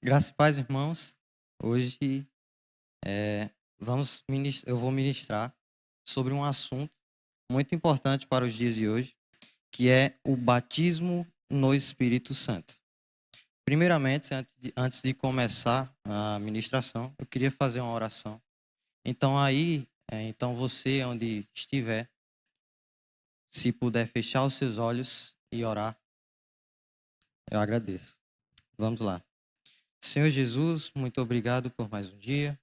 Graça e paz, irmãos. Hoje eu vou ministrar sobre um assunto muito importante para os dias de hoje, que é o batismo no Espírito Santo. Primeiramente, antes de começar a ministração, eu queria fazer uma oração. Então você onde estiver, se puder fechar os seus olhos e orar, eu agradeço. Vamos lá. Senhor Jesus, muito obrigado por mais um dia.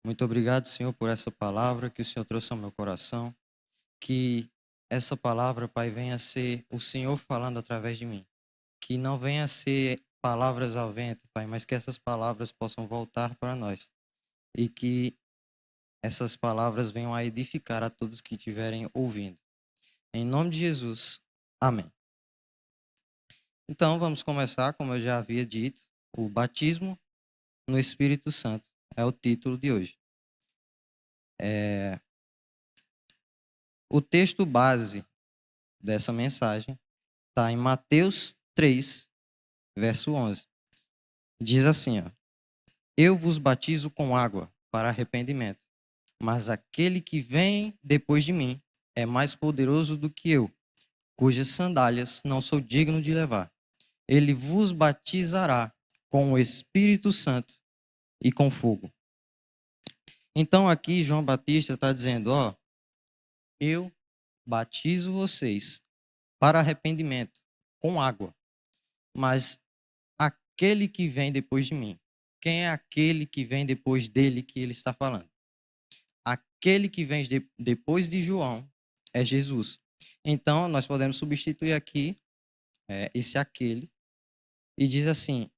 Muito obrigado, Senhor, por essa palavra que o Senhor trouxe ao meu coração. Que essa palavra, Pai, venha a ser o Senhor falando através de mim. Que não venha a ser palavras ao vento, Pai, mas que essas palavras possam voltar para nós. E que essas palavras venham a edificar a todos que estiverem ouvindo. Em nome de Jesus, amém. Então, vamos começar, como eu já havia dito, o batismo no Espírito Santo. É o título de hoje. O texto base dessa mensagem está em Mateus 3, verso 11. Diz assim, ó: Eu vos batizo com água para arrependimento, mas aquele que vem depois de mim é mais poderoso do que eu, cujas sandálias não sou digno de levar. Ele vos batizará com o Espírito Santo e com fogo. Então aqui João Batista está dizendo, ó, eu batizo vocês para arrependimento com água, mas aquele que vem depois de mim. Quem é aquele que vem depois dele que ele está falando? Aquele que vem depois de João é Jesus. Então, nós podemos substituir aqui esse aquele e diz assim,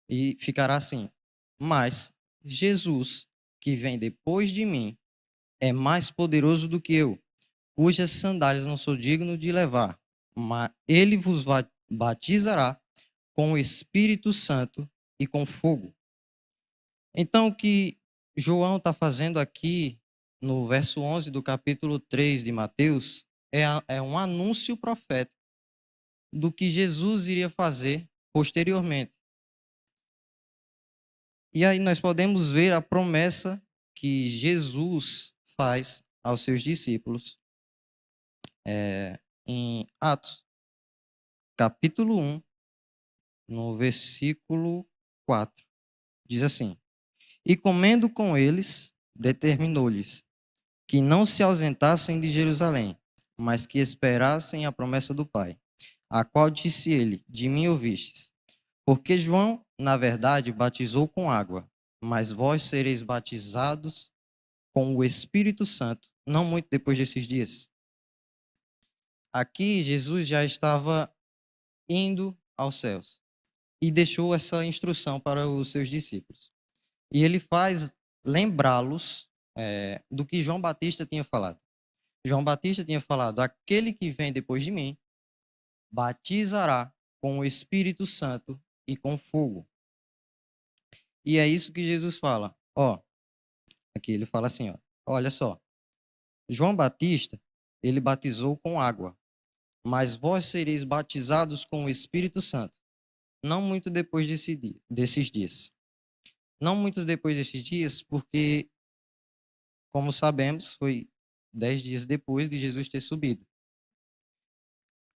e ficará assim: mas Jesus, que vem depois de mim, é mais poderoso do que eu, cujas sandálias não sou digno de levar. Mas ele vos batizará com o Espírito Santo e com fogo. Então, o que João está fazendo aqui no verso 11 do capítulo 3 de Mateus é um anúncio profético do que Jesus iria fazer posteriormente. E aí nós podemos ver a promessa que Jesus faz aos seus discípulos em Atos, capítulo 1, no versículo 4. Diz assim: E comendo com eles, determinou-lhes que não se ausentassem de Jerusalém, mas que esperassem a promessa do Pai, a qual disse ele: De mim ouvistes. Porque João, na verdade, batizou com água, mas vós sereis batizados com o Espírito Santo, não muito depois desses dias. Aqui, Jesus já estava indo aos céus e deixou essa instrução para os seus discípulos. E ele faz lembrá-los do que João Batista tinha falado. João Batista tinha falado: aquele que vem depois de mim batizará com o Espírito Santo e com fogo. E é isso que Jesus fala. Ó, aqui ele fala assim, ó: olha só, João Batista, ele batizou com água, mas vós sereis batizados com o Espírito Santo, não muito depois desses dias. Não muito depois desses dias, porque, como sabemos, foi 10 dias depois de Jesus ter subido,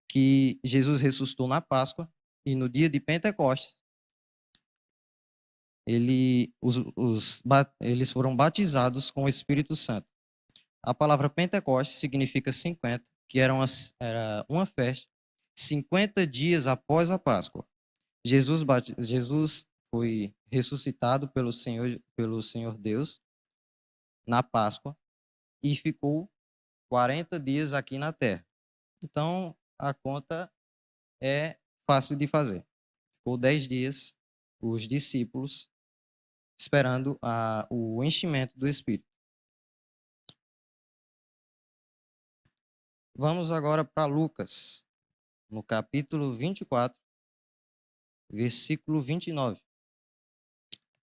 que Jesus ressuscitou na Páscoa, e no dia de Pentecostes, eles foram batizados com o Espírito Santo. A palavra Pentecostes significa 50, que era uma festa 50 dias após a Páscoa. Jesus foi ressuscitado pelo Senhor Deus na Páscoa e ficou 40 dias aqui na terra. Então, a conta é fácil de fazer. Ficou 10 dias os discípulos esperando o enchimento do Espírito. Vamos agora para Lucas, no capítulo 24, versículo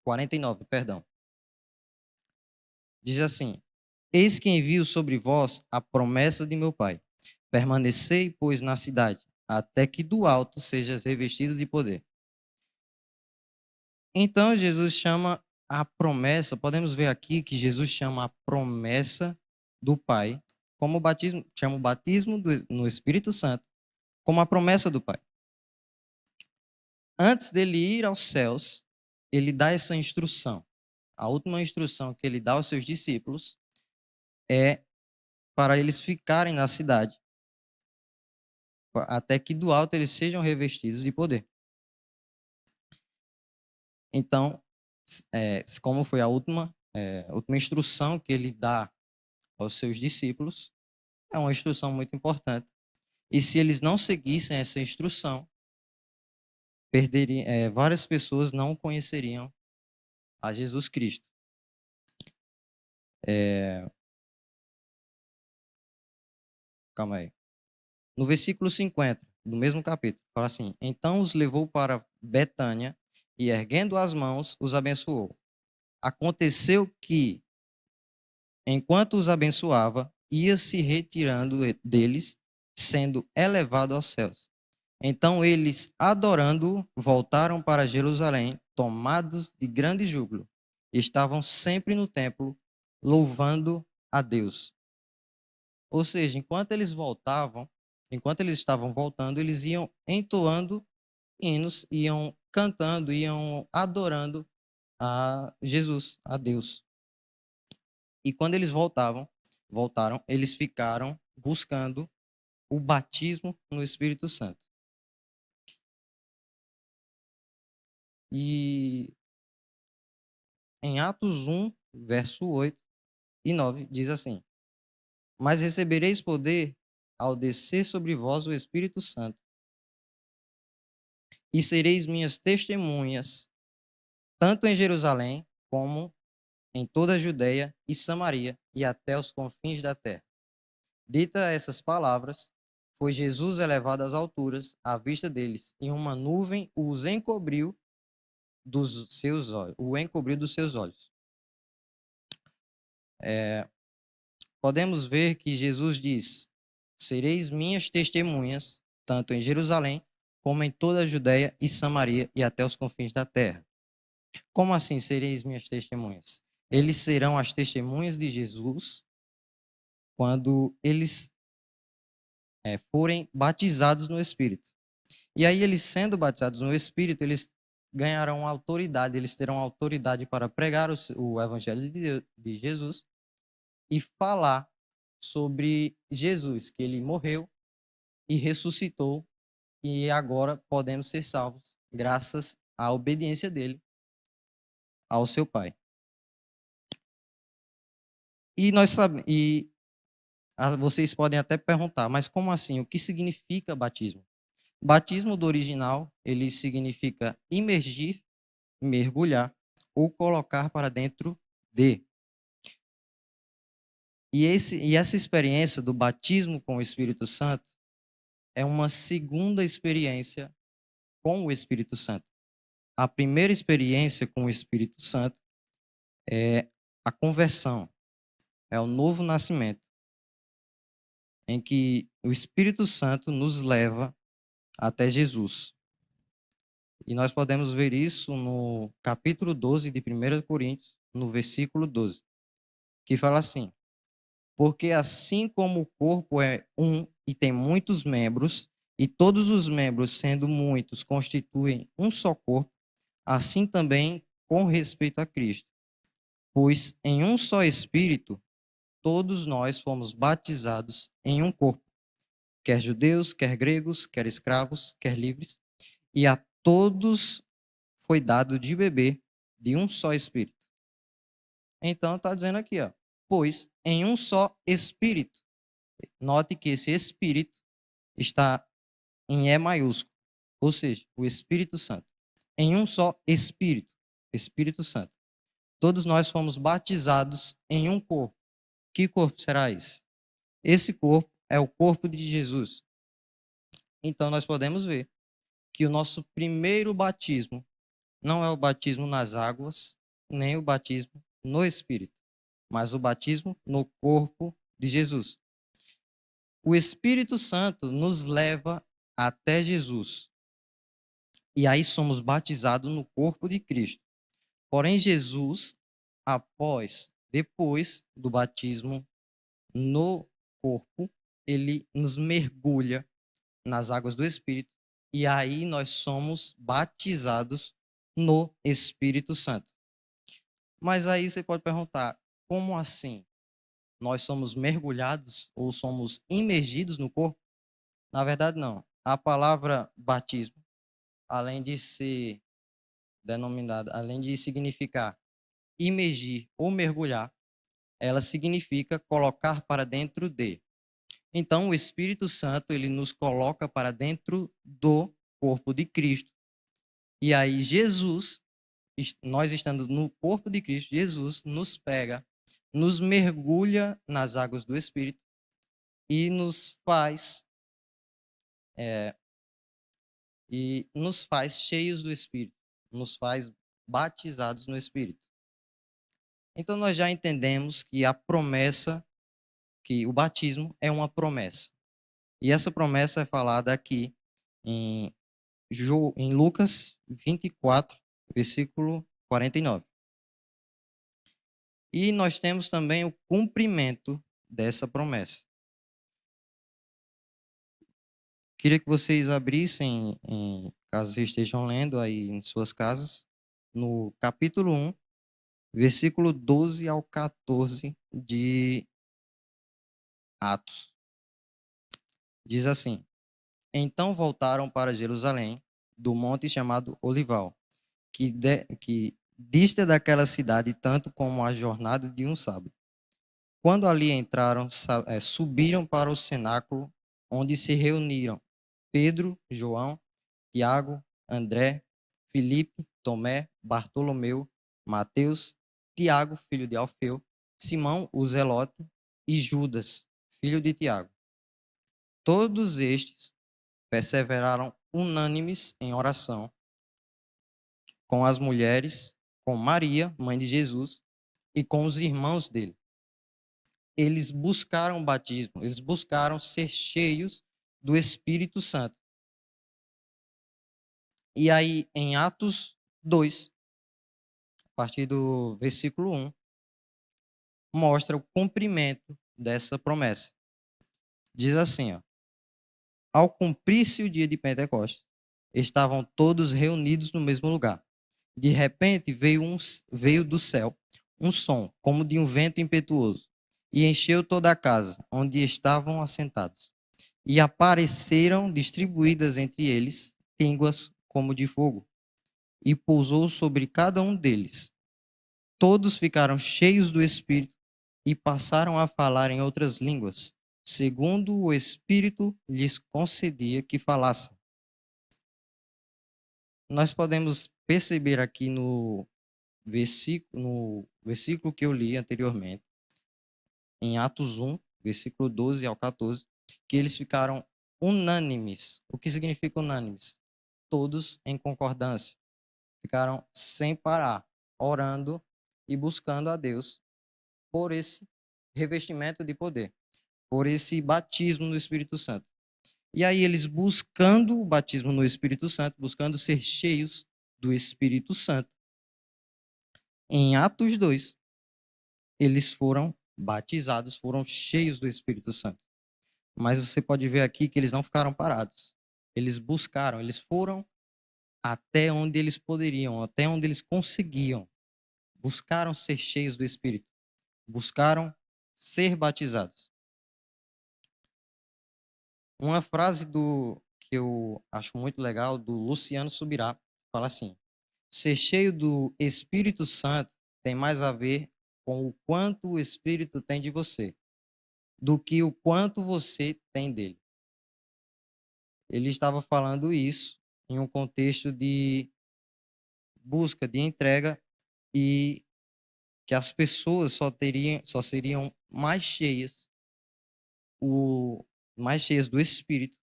49, perdão. Diz assim: Eis que envio sobre vós a promessa de meu Pai. Permanecei, pois, na cidade, até que do alto sejas revestido de poder. Então, Jesus chama a promessa, podemos ver aqui que Jesus chama a promessa do Pai, como o batismo, chama o batismo no Espírito Santo, como a promessa do Pai. Antes dele ir aos céus, ele dá essa instrução. A última instrução que ele dá aos seus discípulos é para eles ficarem na cidade, até que do alto eles sejam revestidos de poder. Então, como foi a última instrução que ele dá aos seus discípulos, é uma instrução muito importante. E se eles não seguissem essa instrução, várias pessoas não conheceriam a Jesus Cristo. Calma aí. No versículo 50, do mesmo capítulo, fala assim: Então os levou para Betânia e, erguendo as mãos, os abençoou. Aconteceu que, enquanto os abençoava, ia se retirando deles, sendo elevado aos céus. Então eles, adorando-o, voltaram para Jerusalém, tomados de grande júbilo. Estavam sempre no templo, louvando a Deus. Ou seja, enquanto eles estavam voltando, eles iam entoando hinos, iam cantando, iam adorando a Jesus, a Deus. E quando eles voltaram, eles ficaram buscando o batismo no Espírito Santo. E em Atos 1, verso 8 e 9, diz assim: Mas recebereis poder ao descer sobre vós o Espírito Santo, e sereis minhas testemunhas, tanto em Jerusalém como em toda a Judeia e Samaria e até os confins da terra. Dita essas palavras, foi Jesus elevado às alturas à vista deles, e uma nuvem os encobriu dos seus olhos. Podemos ver que Jesus diz: Sereis minhas testemunhas, tanto em Jerusalém como em toda a Judeia e Samaria e até os confins da terra. Como assim sereis minhas testemunhas? Eles serão as testemunhas de Jesus quando eles forem batizados no Espírito. E aí, eles sendo batizados no Espírito, eles ganharão autoridade, eles terão autoridade para pregar o Evangelho de Jesus e falar sobre Jesus, que ele morreu e ressuscitou, e agora podemos ser salvos graças à obediência dele ao seu Pai. E vocês podem até perguntar, mas como assim? O que significa batismo? Batismo do original, ele significa imergir, mergulhar ou colocar para dentro de. E essa experiência do batismo com o Espírito Santo é uma segunda experiência com o Espírito Santo. A primeira experiência com o Espírito Santo é a conversão, é o novo nascimento, em que o Espírito Santo nos leva até Jesus. E nós podemos ver isso no capítulo 12 de 1 Coríntios, no versículo 12, que fala assim: Porque assim como o corpo é um e tem muitos membros, e todos os membros, sendo muitos, constituem um só corpo, assim também com respeito a Cristo. Pois em um só Espírito, todos nós fomos batizados em um corpo, quer judeus, quer gregos, quer escravos, quer livres, e a todos foi dado de beber de um só Espírito. Então está dizendo aqui, pois em um só Espírito. Note que esse Espírito está em E maiúsculo, ou seja, o Espírito Santo. Em um só Espírito, Espírito Santo. Todos nós fomos batizados em um corpo. Que corpo será esse? Esse corpo é o corpo de Jesus. Então nós podemos ver que o nosso primeiro batismo não é o batismo nas águas, nem o batismo no Espírito, mas o batismo no corpo de Jesus. O Espírito Santo nos leva até Jesus. E aí somos batizados no corpo de Cristo. Porém, Jesus, depois do batismo no corpo, ele nos mergulha nas águas do Espírito e aí nós somos batizados no Espírito Santo. Mas aí você pode perguntar, como assim? Nós somos mergulhados ou somos imergidos no corpo? Na verdade, não. A palavra batismo, além de ser denominada, além de significar imergir ou mergulhar, ela significa colocar para dentro de. Então, o Espírito Santo, ele nos coloca para dentro do corpo de Cristo. E aí, Jesus, nós estando no corpo de Cristo, Jesus nos pega, nos mergulha nas águas do Espírito e é, nos faz cheios do Espírito, nos faz batizados no Espírito. Então, nós já entendemos que que o batismo é uma promessa. E essa promessa é falada aqui em, em Lucas 24, versículo 49. E nós temos também o cumprimento dessa promessa. Queria que vocês abrissem, caso estejam lendo aí em suas casas, no capítulo 1, versículo 12 ao 14 de Atos. Diz assim: Então voltaram para Jerusalém, do monte chamado Olival, que dista daquela cidade tanto como a jornada de um sábado. Quando ali entraram, subiram para o cenáculo, onde se reuniram Pedro, João, Tiago, André, Filipe, Tomé, Bartolomeu, Mateus, Tiago, filho de Alfeu, Simão, o Zelote, e Judas, filho de Tiago. Todos estes perseveraram unânimes em oração com as mulheres, com Maria, mãe de Jesus, e com os irmãos dele. Eles buscaram o batismo, eles buscaram ser cheios do Espírito Santo. E aí, em Atos 2, a partir do versículo 1, mostra o cumprimento dessa promessa. Diz assim, ó: Ao cumprir-se o dia de Pentecostes, estavam todos reunidos no mesmo lugar. De repente veio do céu um som, como de um vento impetuoso, e encheu toda a casa onde estavam assentados. E apareceram distribuídas entre eles línguas como de fogo, e pousou sobre cada um deles. Todos ficaram cheios do Espírito e passaram a falar em outras línguas, segundo o Espírito lhes concedia que falassem. Nós podemos perceber aqui no versículo que eu li anteriormente, em Atos 1, versículo 12 ao 14, que eles ficaram unânimes. O que significa unânimes? Todos em concordância. Ficaram sem parar, orando e buscando a Deus por esse revestimento de poder, por esse batismo no Espírito Santo. E aí eles buscando o batismo no Espírito Santo, buscando ser cheios do Espírito Santo, em Atos 2, eles foram batizados, foram cheios do Espírito Santo. Mas você pode ver aqui que eles não ficaram parados. Eles buscaram, eles foram até onde eles poderiam, até onde eles conseguiam. Buscaram ser cheios do Espírito. Buscaram ser batizados. Uma frase que eu acho muito legal, do Luciano Subirá, fala assim: ser cheio do Espírito Santo tem mais a ver com o quanto o Espírito tem de você do que o quanto você tem dele. Ele estava falando isso em um contexto de busca, de entrega, e que as pessoas só seriam mais cheias do Espírito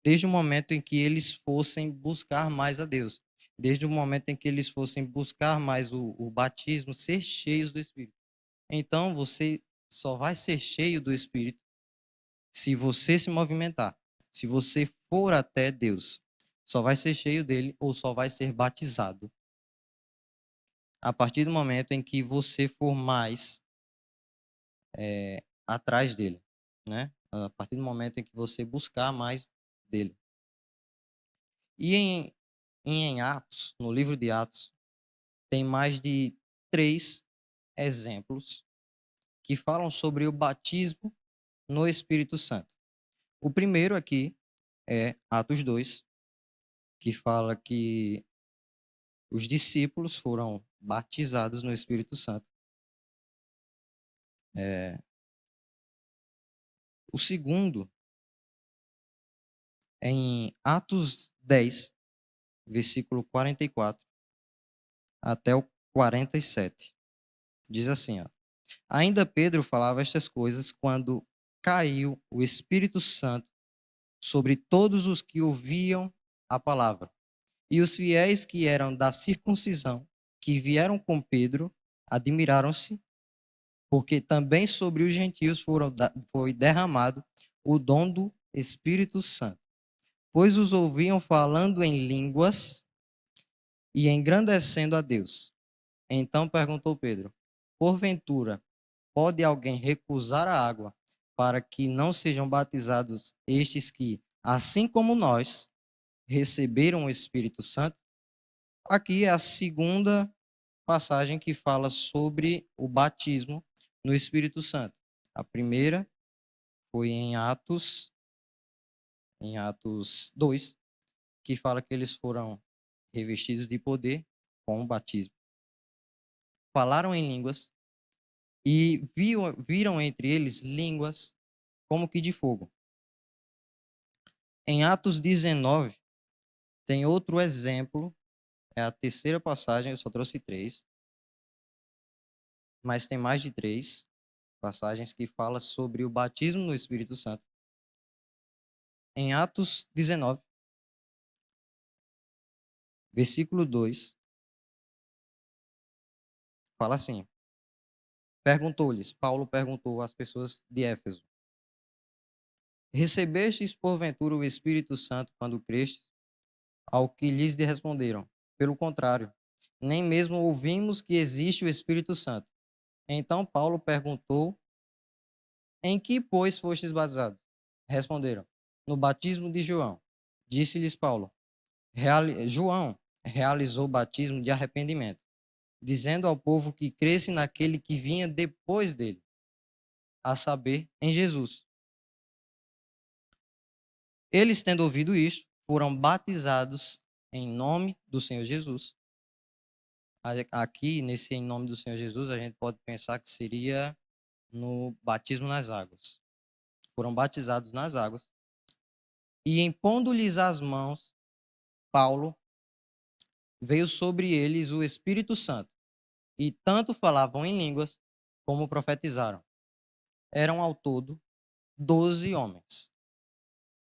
desde o momento em que eles fossem buscar mais a Deus, desde o momento em que eles fossem buscar mais o batismo, ser cheios do Espírito. Então, você só vai ser cheio do Espírito se você se movimentar, se você for até Deus. Só vai ser cheio dele ou só vai ser batizado a partir do momento em que você for mais atrás dele, né? A partir do momento em que você buscar mais dele. E em Atos, no livro de Atos, tem mais de 3 exemplos que falam sobre o batismo no Espírito Santo. O primeiro aqui é Atos 2, que fala que os discípulos foram batizados no Espírito Santo. O segundo é em Atos 10, versículo 44 até o 47. Diz assim, ó: Ainda Pedro falava estas coisas quando caiu o Espírito Santo sobre todos os que ouviam a palavra. E os fiéis que eram da circuncisão, que vieram com Pedro, admiraram-se, porque também sobre os gentios foi derramado o dom do Espírito Santo, pois os ouviam falando em línguas e engrandecendo a Deus. Então perguntou Pedro: Porventura, pode alguém recusar a água para que não sejam batizados estes que, assim como nós, receberam o Espírito Santo? Aqui é a segunda passagem que fala sobre o batismo no Espírito Santo. A primeira foi em Atos 2, que fala que eles foram revestidos de poder com o batismo. Falaram em línguas e viram entre eles línguas como que de fogo. Em Atos 19, tem outro exemplo, é a terceira passagem, eu só trouxe 3, mas tem mais de 3 passagens que falam sobre o batismo no Espírito Santo. Em Atos 19, versículo 2, fala assim: Paulo perguntou às pessoas de Éfeso: Recebestes porventura o Espírito Santo quando crestes? Ao que lhes responderam: Pelo contrário, nem mesmo ouvimos que existe o Espírito Santo. Então Paulo perguntou: Em que, pois, fostes batizados? Responderam: No batismo de João. Disse-lhes Paulo: João realizou o batismo de arrependimento, dizendo ao povo que cresce naquele que vinha depois dele, a saber, em Jesus. Eles, tendo ouvido isto, foram batizados em nome do Senhor Jesus. Aqui, nesse em nome do Senhor Jesus, a gente pode pensar que seria no batismo nas águas. Foram batizados nas águas. E impondo-lhes as mãos, Paulo, veio sobre eles o Espírito Santo. E tanto falavam em línguas, como profetizaram. Eram ao todo 12 homens.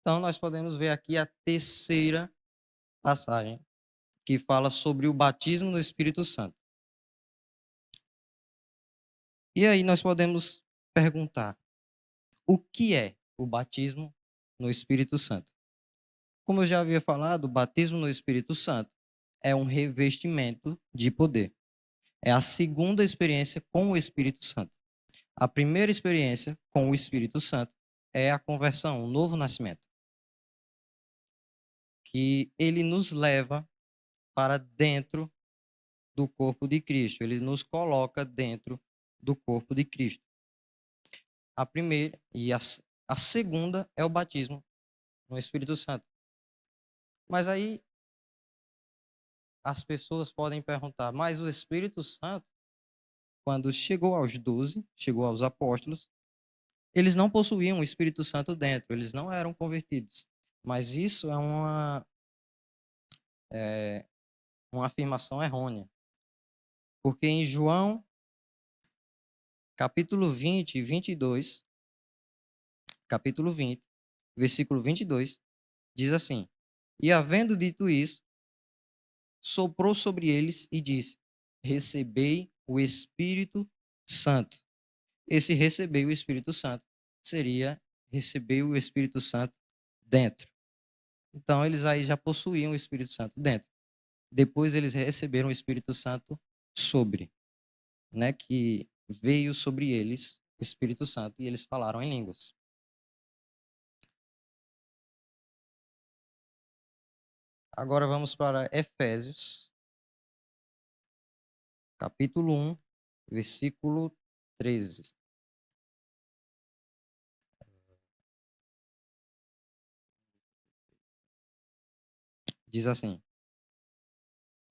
Então, nós podemos ver aqui a terceira passagem, que fala sobre o batismo no Espírito Santo. E aí nós podemos perguntar: o que é o batismo no Espírito Santo? Como eu já havia falado, o batismo no Espírito Santo é um revestimento de poder. É a segunda experiência com o Espírito Santo. A primeira experiência com o Espírito Santo é a conversão, o novo nascimento, que ele nos leva para dentro do corpo de Cristo. Ele nos coloca dentro do corpo de Cristo. A primeira e a segunda é o batismo no Espírito Santo. Mas aí as pessoas podem perguntar: mas o Espírito Santo, quando chegou aos 12, chegou aos apóstolos, eles não possuíam o Espírito Santo dentro, eles não eram convertidos. Mas isso é uma afirmação errônea. Porque em João, capítulo 20 e 22, capítulo 20, versículo 22, diz assim: E havendo dito isso, soprou sobre eles e disse: Recebei o Espírito Santo. Esse receber o Espírito Santo seria receber o Espírito Santo dentro. Então, eles aí já possuíam o Espírito Santo dentro. Depois, eles receberam o Espírito Santo sobre, né, que veio sobre eles o Espírito Santo e eles falaram em línguas. Agora vamos para Efésios, capítulo 1, versículo 13. Diz assim: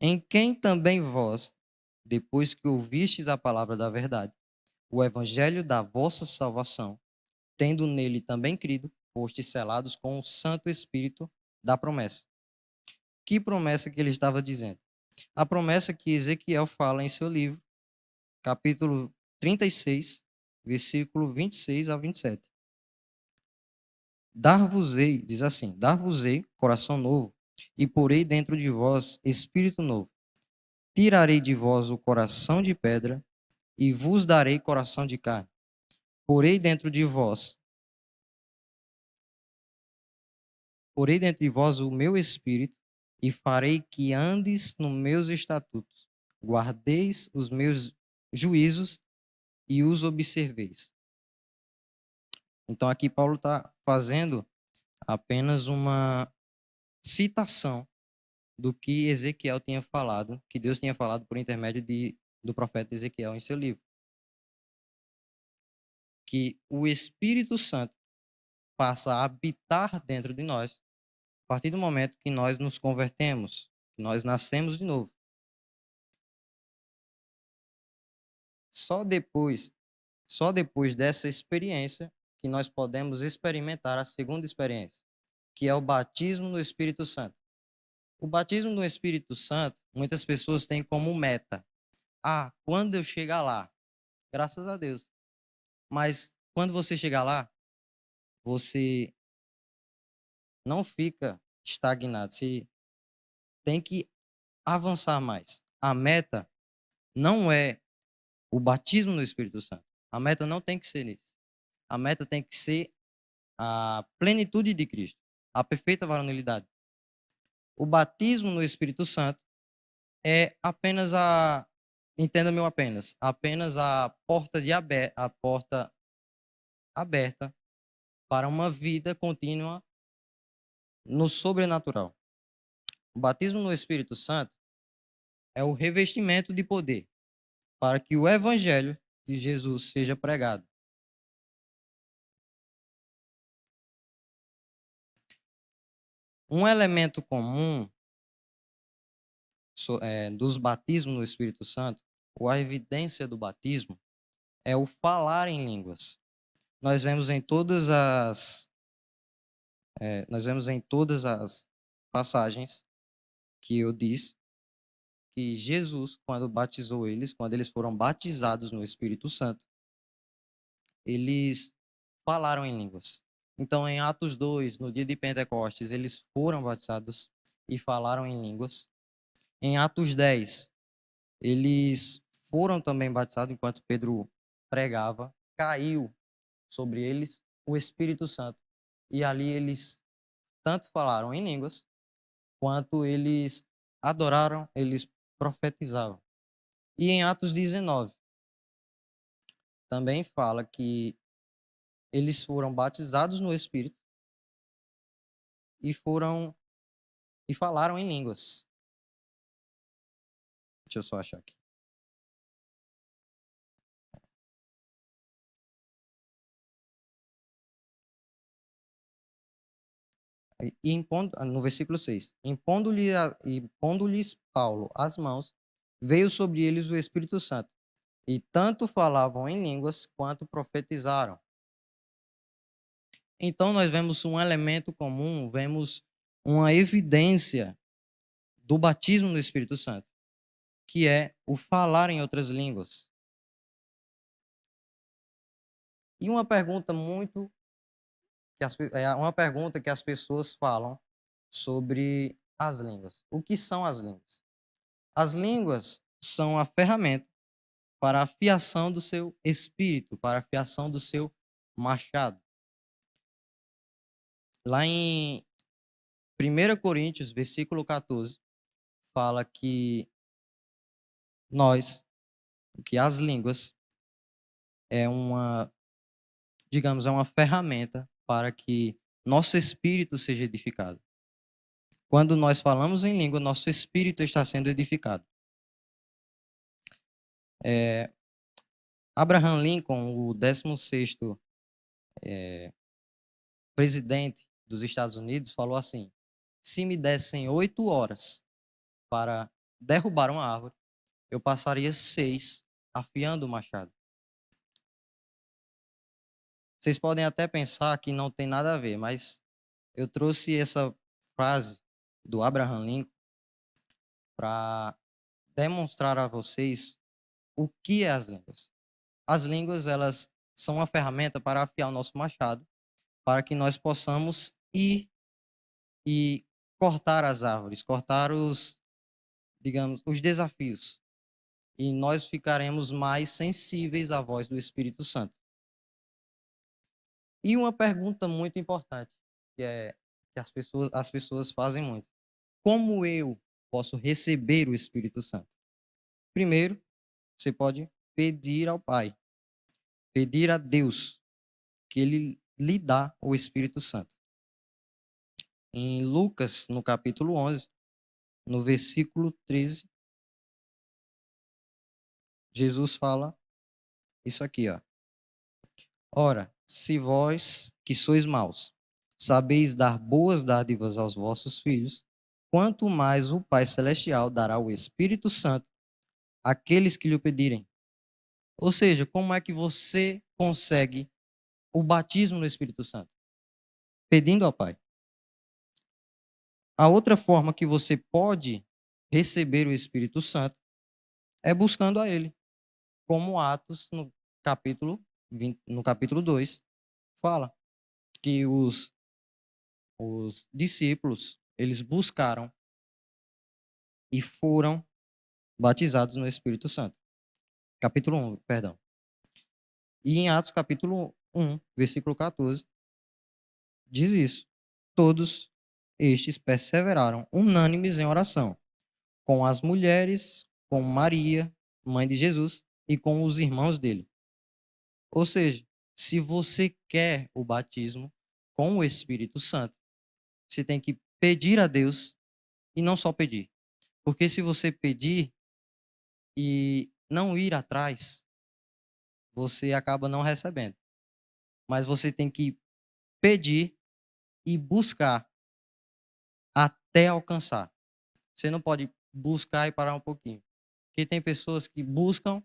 Em quem também vós, depois que ouvistes a palavra da verdade, o evangelho da vossa salvação, tendo nele também crido, fostes selados com o Santo Espírito da promessa. Que promessa que ele estava dizendo? A promessa que Ezequiel fala em seu livro, capítulo 36, versículo 26 a 27. Dar-vos-ei, diz assim: Dar-vos-ei coração novo, e porei dentro de vós espírito novo. Tirarei de vós o coração de pedra, e vos darei coração de carne. Porei dentro de vós, porei dentro de vós o meu espírito, e farei que andes nos meus estatutos, guardeis os meus juízos e os observeis. Então aqui Paulo está fazendo apenas uma citação do que Ezequiel tinha falado, que Deus tinha falado por intermédio do profeta Ezequiel em seu livro. Que o Espírito Santo passa a habitar dentro de nós a partir do momento que nós nos convertemos, que nós nascemos de novo. Só depois, só depois dessa experiência que nós podemos experimentar a segunda experiência, que é o batismo no Espírito Santo. O batismo no Espírito Santo, muitas pessoas têm como meta: quando eu chegar lá, graças a Deus. Mas quando você chegar lá, você não fica estagnado, você tem que avançar mais. A meta não é o batismo no Espírito Santo. A meta não tem que ser isso. A meta tem que ser a plenitude de Cristo, a perfeita varonilidade. O batismo no Espírito Santo é apenas entenda-me apenas a porta a porta aberta para uma vida contínua no sobrenatural. O batismo no Espírito Santo é o revestimento de poder para que o evangelho de Jesus seja pregado. Um elemento comum dos batismos no Espírito Santo, ou a evidência do batismo, é o falar em línguas. Nós vemos em todas as passagens que eu disse que Jesus, quando batizou eles, quando eles foram batizados no Espírito Santo, eles falaram em línguas. Então, em Atos 2, no dia de Pentecostes, eles foram batizados e falaram em línguas. Em Atos 10, eles foram também batizados enquanto Pedro pregava, caiu sobre eles o Espírito Santo. E ali eles tanto falaram em línguas, quanto eles adoraram, eles profetizavam. E em Atos 19, também fala que eles foram batizados no Espírito e falaram em línguas. Deixa eu só achar aqui. No versículo 6, impondo-lhes Paulo as mãos, veio sobre eles o Espírito Santo, e tanto falavam em línguas quanto profetizaram. Então nós vemos um elemento comum, vemos uma evidência do batismo no Espírito Santo, que é o falar em outras línguas. E uma pergunta uma pergunta que as pessoas falam sobre as línguas. O que são as línguas? As línguas são a ferramenta para a afiação do seu espírito, para a afiação do seu machado. Lá em 1 Coríntios, versículo 14, fala que nós, que as línguas é uma, digamos, é uma ferramenta para que nosso espírito seja edificado. Quando nós falamos em língua, nosso espírito está sendo edificado. Abraham Lincoln, o 16º presidente dos Estados Unidos, falou assim: se me dessem 8 horas para derrubar uma árvore, eu passaria 6 afiando o machado. Vocês podem até pensar que não tem nada a ver, mas eu trouxe essa frase do Abraham Lincoln para demonstrar a vocês o que é as línguas. As línguas, elas são uma ferramenta para afiar o nosso machado, para que nós possamos ir e cortar as árvores, cortar os, digamos, os desafios. E nós ficaremos mais sensíveis à voz do Espírito Santo. E uma pergunta muito importante, que é que as pessoas fazem muito. Como eu posso receber o Espírito Santo? Primeiro, você pode pedir ao Pai, pedir a Deus que ele lhe dá o Espírito Santo. Em Lucas, no capítulo 11, no versículo 13, Jesus fala isso aqui, ó. Ora, se vós, que sois maus, sabeis dar boas dádivas aos vossos filhos, quanto mais o Pai Celestial dará o Espírito Santo àqueles que lhe o pedirem. Ou seja, como é que você consegue o batismo no Espírito Santo? Pedindo ao Pai. A outra forma que você pode receber o Espírito Santo é buscando a Ele, como Atos, no capítulo 20, no capítulo 2, fala que os discípulos, eles buscaram e foram batizados no Espírito Santo. Capítulo 1, perdão. E em Atos, capítulo 1, versículo 14, diz isso. Todos estes perseveraram unânimes em oração, com as mulheres, com Maria, mãe de Jesus, e com os irmãos dele. Ou seja, se você quer o batismo com o Espírito Santo, você tem que pedir a Deus e não só pedir. Porque se você pedir e não ir atrás, você acaba não recebendo. Mas você tem que pedir e buscar até alcançar. Você não pode buscar e parar um pouquinho. Porque tem pessoas que buscam,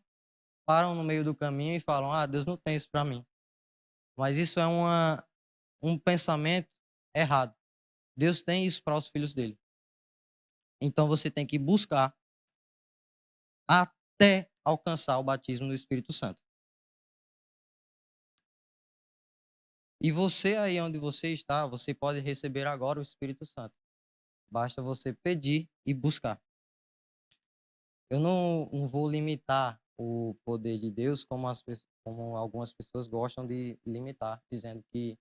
param no meio do caminho e falam: "Ah, Deus não tem isso para mim". Mas isso é um pensamento errado. Deus tem isso para os filhos dele. Então você tem que buscar até alcançar o batismo do Espírito Santo. E você aí onde você está, você pode receber agora o Espírito Santo. Basta você pedir e buscar. Eu não vou limitar o poder de Deus como, como algumas pessoas gostam de limitar, dizendo que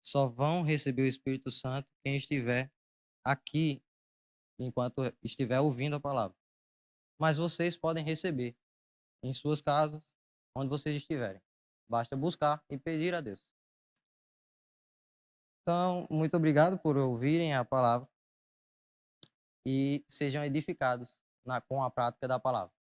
só vão receber o Espírito Santo quem estiver aqui enquanto estiver ouvindo a palavra. Mas vocês podem receber em suas casas, onde vocês estiverem. Basta buscar e pedir a Deus. Então, muito obrigado por ouvirem a palavra e sejam edificados com a prática da palavra.